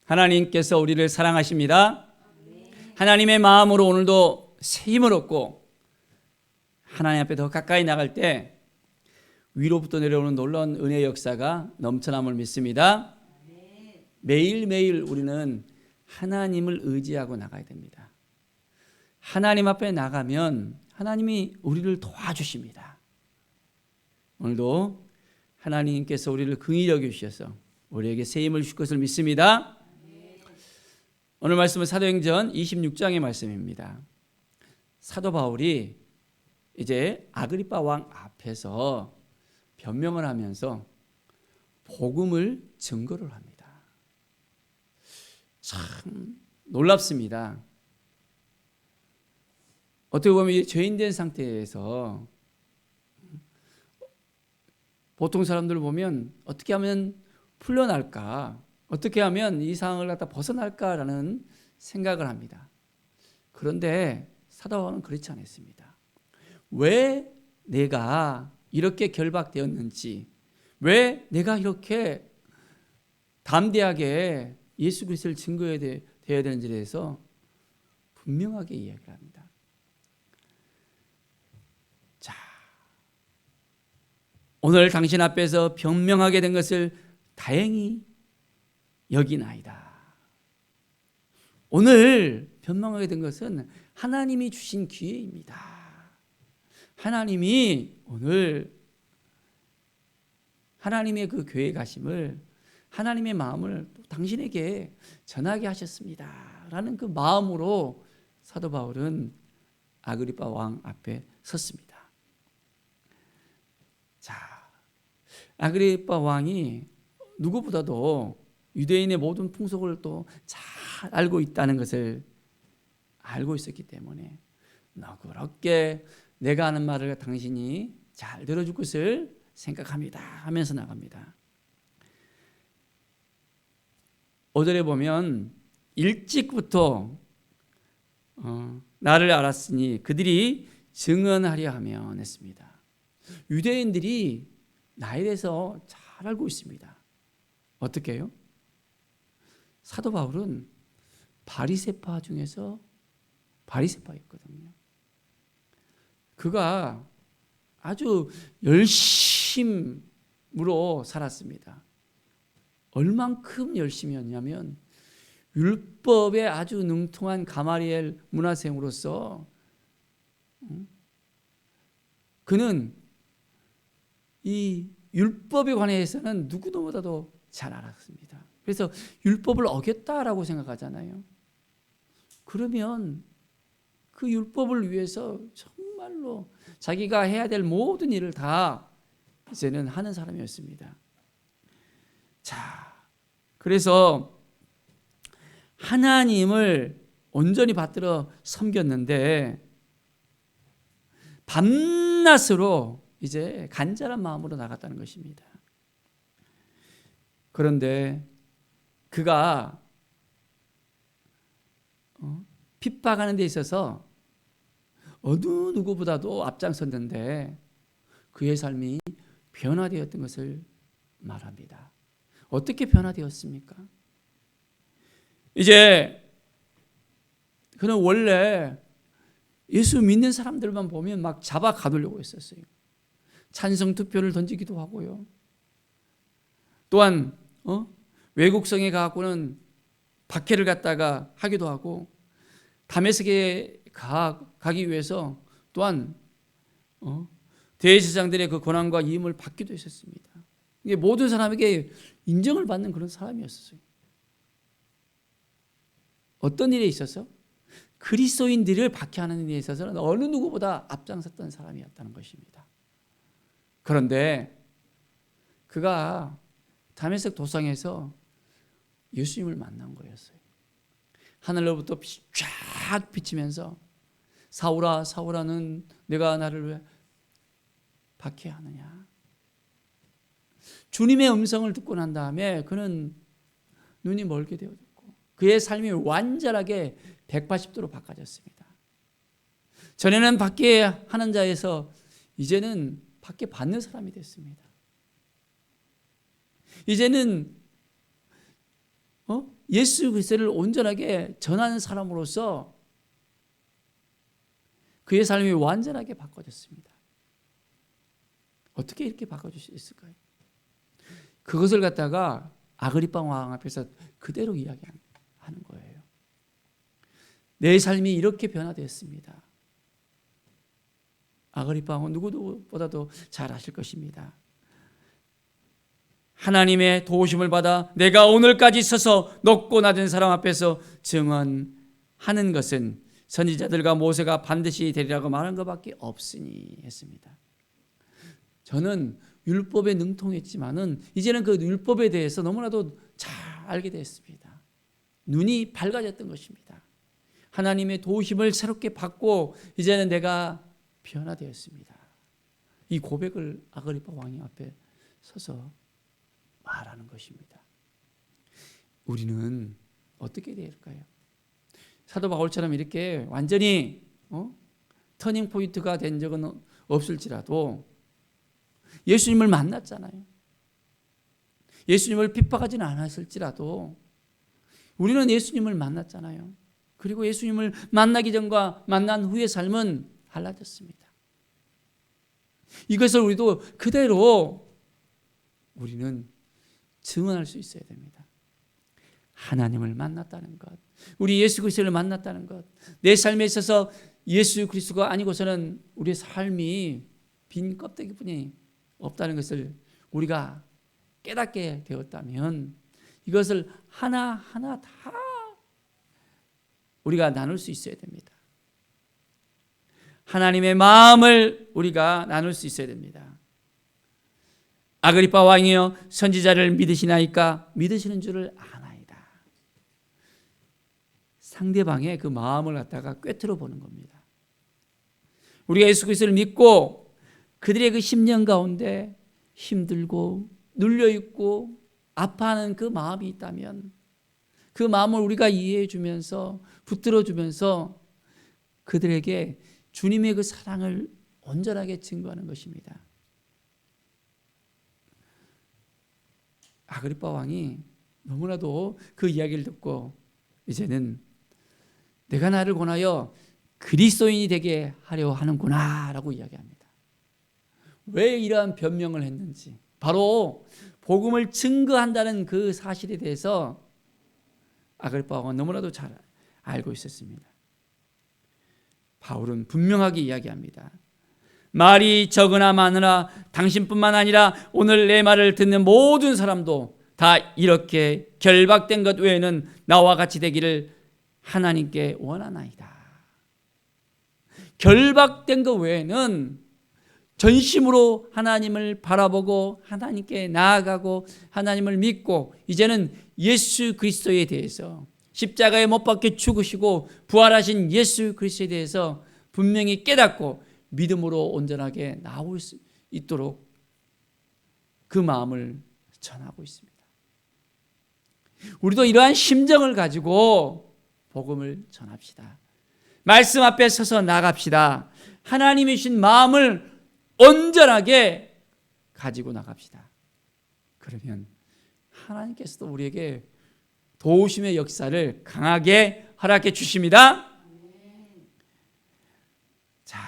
하나님께서 우리를 사랑하십니다. 하나님의 마음으로 오늘도 새 힘을 얻고 하나님 앞에 더 가까이 나갈 때 위로부터 내려오는 놀라운 은혜의 역사가 넘쳐남을 믿습니다. 매일매일 우리는 하나님을 의지하고 나가야 됩니다. 하나님 앞에 나가면 하나님이 우리를 도와주십니다. 오늘도 하나님께서 우리를 긍휼히 여겨주셔서 우리에게 새 힘을 주실 것을 믿습니다. 오늘 말씀은 사도행전 26장의 말씀입니다. 사도 바울이 이제 아그리빠 왕 앞에서 변명을 하면서 복음을 증거를 합니다. 참 놀랍습니다. 어떻게 보면 죄인된 상태에서 보통 사람들을 보면 어떻게 하면 풀려날까, 어떻게 하면 이 상황을 갖다 벗어날까라는 생각을 합니다. 그런데 사도 바울은 그렇지 않았습니다. 왜 내가 이렇게 결박되었는지, 왜 내가 이렇게 담대하게 예수 그리스도를 증거해야 되는지에 대해서 분명하게 이야기를 합니다. 자, 오늘 당신 앞에서 변명하게 된 것을 다행히 여기나이다. 오늘 변명하게 된 것은 하나님이 주신 기회입니다. 하나님이 오늘 하나님의 그 교회 가심을, 하나님의 마음을 당신에게 전하게 하셨습니다 라는 그 마음으로 사도 바울은 아그리빠 왕 앞에 섰습니다. 자, 아그리빠 왕이 누구보다도 유대인의 모든 풍속을 또 잘 알고 있다는 것을 알고 있었기 때문에 너그럽게 내가 하는 말을 당신이 잘 들어줄 것을 생각합니다 하면서 나갑니다. 5절에 보면 일찍부터 나를 알았으니 그들이 증언하려 하면 했습니다. 유대인들이 나에 대해서 잘 알고 있습니다. 어떻게 해요? 사도 바울은 바리새파 중에서 바리새파였거든요. 그가 아주 열심으로 살았습니다. 얼만큼 열심이었냐면 율법에 아주 능통한 가마리엘 문화생으로서 그는 이 율법에 관해서는 누구보다도 잘 알았습니다. 그래서 율법을 어겼다라고 생각하잖아요. 그러면 그 율법을 위해서 정말로 자기가 해야 될 모든 일을 다 이제는 하는 사람이었습니다. 자, 그래서 하나님을 온전히 받들어 섬겼는데 밤낮으로 이제 간절한 마음으로 나갔다는 것입니다. 그런데 그가 핍박하는 데 있어서 어느 누구보다도 앞장섰는데 그의 삶이 변화되었던 것을 말합니다. 어떻게 변화되었습니까? 이제 그는 원래 예수 믿는 사람들만 보면 막 잡아 가두려고 했었어요. 찬성 투표를 던지기도 하고요. 또한 외국성에 가고는 박해를 갖다가 하기도 하고 다메섹에 가기 위해서 또한 대제사장들의 그 권한과 이임을 받기도 했었습니다. 이게 모든 사람에게 인정을 받는 그런 사람이었어요. 어떤 일에 있어서? 그리스도인들을 박해하는 일에 있어서는 어느 누구보다 앞장섰던 사람이었다는 것입니다. 그런데 그가 다메섹 도상에서 예수님을 만난 거였어요. 하늘로부터 빛이 쫙 비치면서 사울아 사울아는 내가 나를 왜 박해하느냐. 주님의 음성을 듣고 난 다음에 그는 눈이 멀게 되어졌고 그의 삶이 완전하게 180도로 바꿔졌습니다. 전에는 박해하는 자에서 이제는 박해받는 사람이 됐습니다. 이제는 예수 그리스도를 온전하게 전하는 사람으로서 그의 삶이 완전하게 바꿔졌습니다. 어떻게 이렇게 바꿔줄 수 있을까요? 그것을 갖다가 아그리파 왕 앞에서 그대로 이야기하는 거예요. 내 삶이 이렇게 변화되었습니다. 아그리파 왕은 누구보다도 잘 아실 것입니다. 하나님의 도우심을 받아 내가 오늘까지 서서 높고 낮은 사람 앞에서 증언하는 것은 선지자들과 모세가 반드시 되리라고 말한 것밖에 없으니 했습니다. 저는 율법에 능통했지만은 이제는 그 율법에 대해서 너무나도 잘 알게 되었습니다. 눈이 밝아졌던 것입니다. 하나님의 도우심을 새롭게 받고 이제는 내가 변화되었습니다. 이 고백을 아그리파 왕이 앞에 서서 말하는 것입니다. 우리는 어떻게 될까요? 사도 바울처럼 이렇게 완전히 터닝 포인트가 된 적은 없을지라도 예수님을 만났잖아요. 예수님을 핍박하지는 않았을지라도 우리는 예수님을 만났잖아요. 그리고 예수님을 만나기 전과 만난 후의 삶은 달라졌습니다. 이것을 우리도 그대로 우리는 증언할 수 있어야 됩니다. 하나님을 만났다는 것, 우리 예수 그리스도를 만났다는 것, 내 삶에 있어서 예수 그리스도가 아니고서는 우리의 삶이 빈 껍데기뿐이 없다는 것을 우리가 깨닫게 되었다면 이것을 하나하나 다 우리가 나눌 수 있어야 됩니다. 하나님의 마음을 우리가 나눌 수 있어야 됩니다. 아그리파 왕이여 선지자를 믿으시나이까? 믿으시는 줄을 아나이다. 상대방의 그 마음을 갖다가 꿰뚫어 보는 겁니다. 우리가 예수 그리스도를 믿고 그들의 그 심령 가운데 힘들고 눌려있고 아파하는 그 마음이 있다면 그 마음을 우리가 이해해 주면서 붙들어 주면서 그들에게 주님의 그 사랑을 온전하게 증거하는 것입니다. 아그리파 왕이 너무나도 그 이야기를 듣고 이제는 내가 나를 권하여 그리스도인이 되게 하려 하는구나 라고 이야기합니다. 왜 이러한 변명을 했는지, 바로 복음을 증거한다는 그 사실에 대해서 아그리파 왕은 너무나도 잘 알고 있었습니다. 바울은 분명하게 이야기합니다. 말이 적으나 많으나 당신뿐만 아니라 오늘 내 말을 듣는 모든 사람도 다 이렇게 결박된 것 외에는 나와 같이 되기를 하나님께 원하나이다. 결박된 것 외에는 전심으로 하나님을 바라보고 하나님께 나아가고 하나님을 믿고 이제는 예수 그리스도에 대해서 십자가에 못 박혀 죽으시고 부활하신 예수 그리스도에 대해서 분명히 깨닫고 믿음으로 온전하게 나올 수 있도록 그 마음을 전하고 있습니다. 우리도 이러한 심정을 가지고 복음을 전합시다. 말씀 앞에 서서 나갑시다. 하나님이 주신 마음을 온전하게 가지고 나갑시다. 그러면 하나님께서도 우리에게 도우심의 역사를 강하게 허락해 주십니다. 자,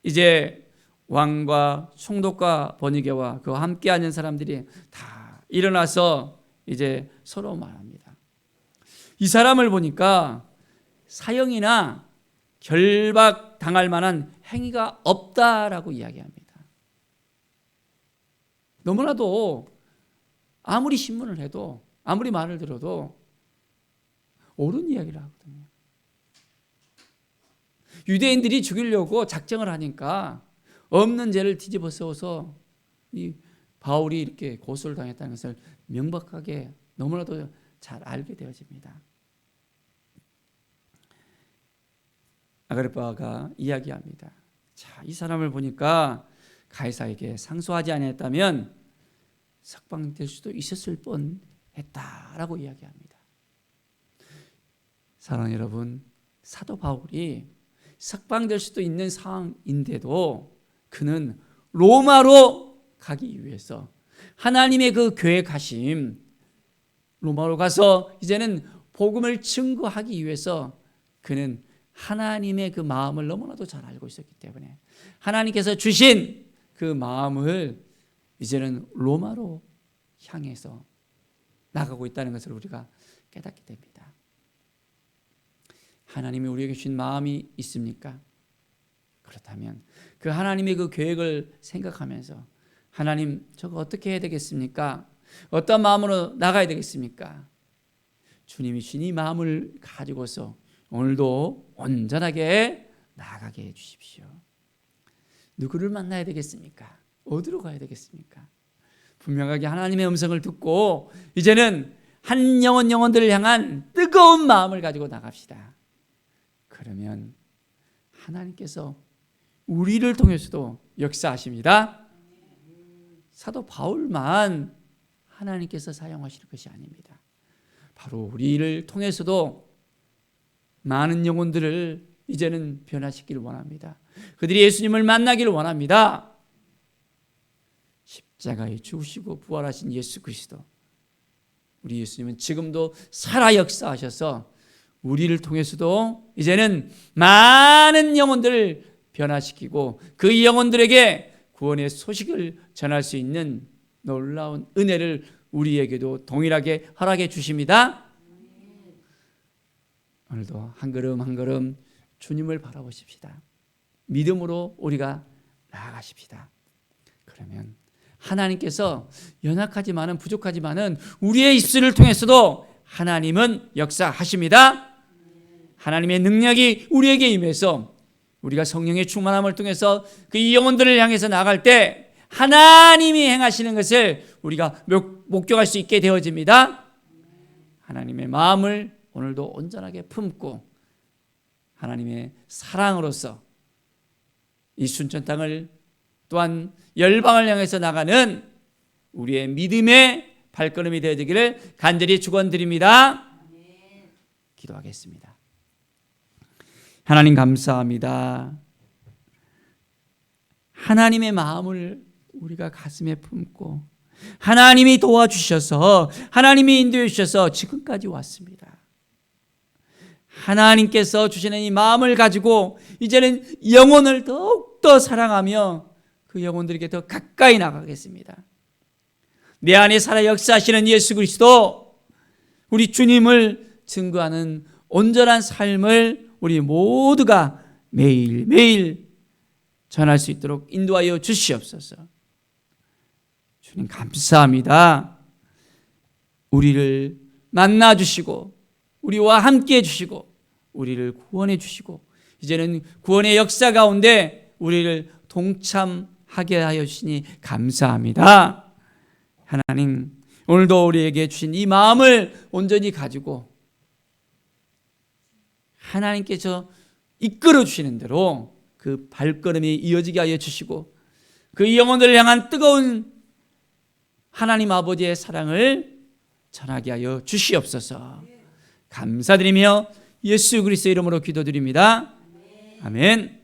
이제 왕과 총독과 번이게와 그와 함께하는 사람들이 다 일어나서 이제 서로 말합니다. 이 사람을 보니까 사형이나 결박 당할 만한 행위가 없다라고 이야기합니다. 너무나도 아무리 신문을 해도 아무리 말을 들어도 옳은 이야기를 하거든요. 유대인들이 죽이려고 작정을 하니까 없는 죄를 뒤집어 쓰어서 이 바울이 이렇게 고소를 당했다는 것을 명백하게 너무나도 잘 알게 되어집니다. 아그리파가 이야기합니다. 자, 이 사람을 보니까 가이사에게 상소하지 아니했다면 석방될 수도 있었을 뻔했다라고 이야기합니다. 사랑하는 여러분, 사도 바울이 석방될 수도 있는 상황인데도 그는 로마로 가기 위해서 하나님의 그 계획하심, 로마로 가서 이제는 복음을 증거하기 위해서 그는 하나님의 그 마음을 너무나도 잘 알고 있었기 때문에 하나님께서 주신 그 마음을 이제는 로마로 향해서 나가고 있다는 것을 우리가 깨닫게 됩니다. 하나님이 우리에게 주신 마음이 있습니까? 그렇다면 그 하나님의 그 계획을 생각하면서 하나님, 저거 어떻게 해야 되겠습니까? 어떤 마음으로 나가야 되겠습니까? 주님이 주신 이 마음을 가지고서 오늘도 온전하게 나아가게 해 주십시오. 누구를 만나야 되겠습니까? 어디로 가야 되겠습니까? 분명하게 하나님의 음성을 듣고 이제는 한 영혼들을 향한 뜨거운 마음을 가지고 나갑시다. 그러면 하나님께서 우리를 통해서도 역사하십니다. 사도 바울만 하나님께서 사용하실 것이 아닙니다. 바로 우리를 통해서도 많은 영혼들을 이제는 변화시키기를 원합니다. 그들이 예수님을 만나기를 원합니다. 십자가에 죽으시고 부활하신 예수 그리스도, 우리 예수님은 지금도 살아 역사하셔서 우리를 통해서도 이제는 많은 영혼들을 변화시키고 그 영혼들에게 구원의 소식을 전할 수 있는 놀라운 은혜를 우리에게도 동일하게 허락해 주십니다. 오늘도 한 걸음 한 걸음 주님을 바라보십시다. 믿음으로 우리가 나아가십시다. 그러면 하나님께서 연약하지만은 부족하지만은 우리의 입술을 통해서도 하나님은 역사하십니다. 하나님의 능력이 우리에게 임해서 우리가 성령의 충만함을 통해서 그 영혼들을 향해서 나갈 때 하나님이 행하시는 것을 우리가 목격할 수 있게 되어집니다. 하나님의 마음을 오늘도 온전하게 품고 하나님의 사랑으로서 이 순천 땅을 또한 열방을 향해서 나가는 우리의 믿음의 발걸음이 되어지기를 간절히 축원드립니다. 기도하겠습니다. 하나님 감사합니다. 하나님의 마음을 우리가 가슴에 품고 하나님이 도와주셔서 하나님이 인도해 주셔서 지금까지 왔습니다. 하나님께서 주시는 이 마음을 가지고 이제는 영혼을 더욱더 사랑하며 그 영혼들에게 더 가까이 나가겠습니다. 내 안에 살아 역사하시는 예수 그리스도, 우리 주님을 증거하는 온전한 삶을 우리 모두가 매일매일 전할 수 있도록 인도하여 주시옵소서. 주님 감사합니다. 우리를 만나 주시고 우리와 함께 해 주시고 우리를 구원해 주시고 이제는 구원의 역사 가운데 우리를 동참하게 하여 주시니 감사합니다. 하나님, 오늘도 우리에게 주신 이 마음을 온전히 가지고 하나님께서 이끌어 주시는 대로 그 발걸음이 이어지게 하여 주시고 그 영혼들을 향한 뜨거운 하나님 아버지의 사랑을 전하게 하여 주시옵소서. 감사드리며 예수 그리스도의 이름으로 기도드립니다. 아멘.